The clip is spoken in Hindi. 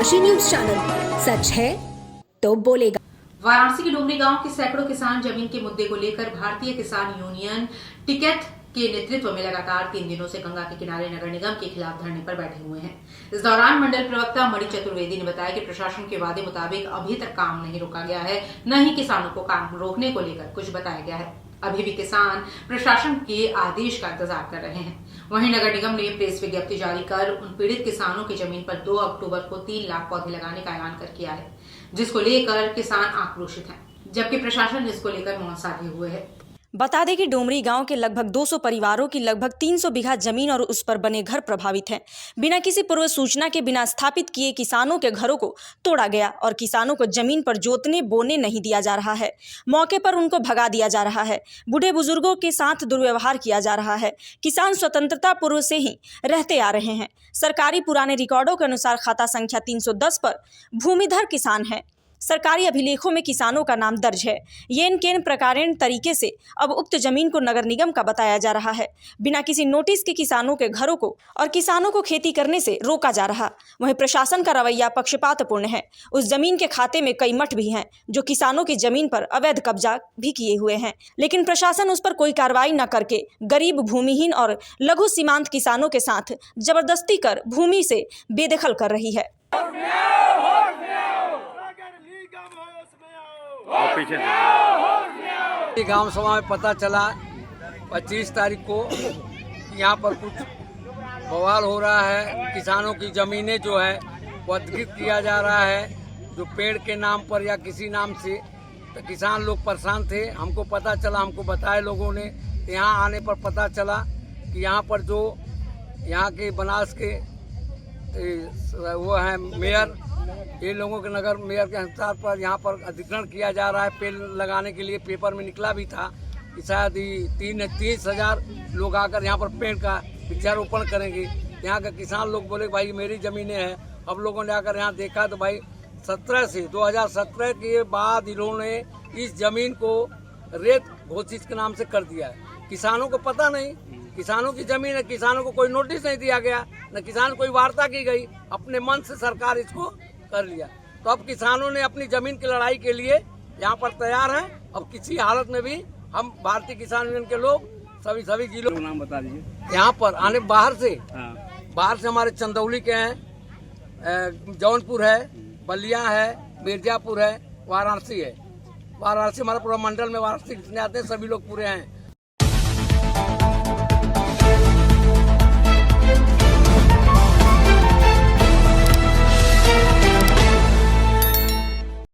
काशी न्यूज चैनल, सच है तो बोलेगा। वाराणसी के डोमरी गांव के सैकड़ों किसान जमीन के मुद्दे को लेकर भारतीय किसान यूनियन टिकैत के नेतृत्व में लगातार 3 दिनों से गंगा के किनारे नगर निगम के खिलाफ धरने पर बैठे हुए हैं। इस दौरान मंडल प्रवक्ता मणि चतुर्वेदी ने बताया कि प्रशासन के वादे मुताबिक अभी तक काम नहीं रोका गया है, न ही किसानों को काम रोकने को लेकर कुछ बताया गया है। अभी भी किसान प्रशासन के आदेश का इंतजार कर रहे हैं। वहीं नगर निगम ने प्रेस विज्ञप्ति जारी कर उन पीड़ित किसानों की जमीन पर 2 अक्टूबर को 3 लाख पौधे लगाने का ऐलान कर किया है, जिसको लेकर किसान आक्रोशित हैं, जबकि प्रशासन इसको लेकर मौन साधे हुए है। बता दें कि डोमरी गांव के लगभग 200 परिवारों की लगभग 300 बीघा जमीन और उस पर बने घर प्रभावित हैं। बिना किसी पूर्व सूचना के बिना स्थापित किए किसानों के घरों को तोड़ा गया और किसानों को जमीन पर जोतने बोने नहीं दिया जा रहा है। मौके पर उनको भगा दिया जा रहा है। बूढ़े बुजुर्गों के साथ दुर्व्यवहार किया जा रहा है। किसान स्वतंत्रता पूर्व से ही रहते आ रहे हैं। सरकारी पुराने रिकॉर्डों के अनुसार खाता संख्या 310 पर भूमिधर किसान है। सरकारी अभिलेखों में किसानों का नाम दर्ज है। येन केन प्रकारेण तरीके से अब उक्त जमीन को नगर निगम का बताया जा रहा है। बिना किसी नोटिस के किसानों के घरों को और किसानों को खेती करने से रोका जा रहा। वहीं प्रशासन का रवैया पक्षपातपूर्ण है। उस जमीन के खाते में कई मठ भी हैं जो किसानों की जमीन पर अवैध कब्जा भी किए हुए हैं, लेकिन प्रशासन उस पर कोई कार्रवाई न करके गरीब, भूमिहीन और लघु सीमांत किसानों के साथ जबरदस्ती कर भूमि से बेदखल कर रही है। गांव सभा में पता चला 25 तारीख को यहाँ पर कुछ बवाल हो रहा है। किसानों की जमीनें जो है वो अधिकृत किया जा रहा है, जो पेड़ के नाम पर या किसी नाम से। तो किसान लोग परेशान थे। हमको पता चला, हमको बताए लोगों ने। यहाँ आने पर पता चला कि यहाँ पर जो यहाँ के बनास के वो हैं मेयर, ये लोगों के नगर मेयर के अनुसार पर यहाँ पर अधिग्रहण किया जा रहा है। पेड़ लगाने के लिए पेपर में निकला भी था कि शायद 30,000 लोग आकर यहाँ पर पेड़ का वृक्षारोपण करेंगे। यहाँ के किसान लोग बोले भाई मेरी ज़मीनें हैं। अब लोगों ने आकर यहाँ देखा तो भाई 2017 के बाद इन्होंने इस ज़मीन को रेत घोषित के नाम से कर दिया है। किसानों को पता नहीं, किसानों की जमीन है, किसानों को कोई नोटिस नहीं दिया गया, न किसान कोई वार्ता की गई। अपने मन से सरकार इसको कर लिया। तो अब किसानों ने अपनी जमीन की लड़ाई के लिए यहाँ पर तैयार हैं। अब किसी हालत में भी हम भारतीय किसान यूनियन के लोग सभी जिलों नाम बता दीजिए। यहाँ पर आने बाहर से हमारे चंदौली के हैं, जौनपुर है, बलिया है, मिर्जापुर है, वाराणसी है। वाराणसी हमारा पूरा मंडल में वाराणसी जितने आते हैं सभी लोग पूरे हैं।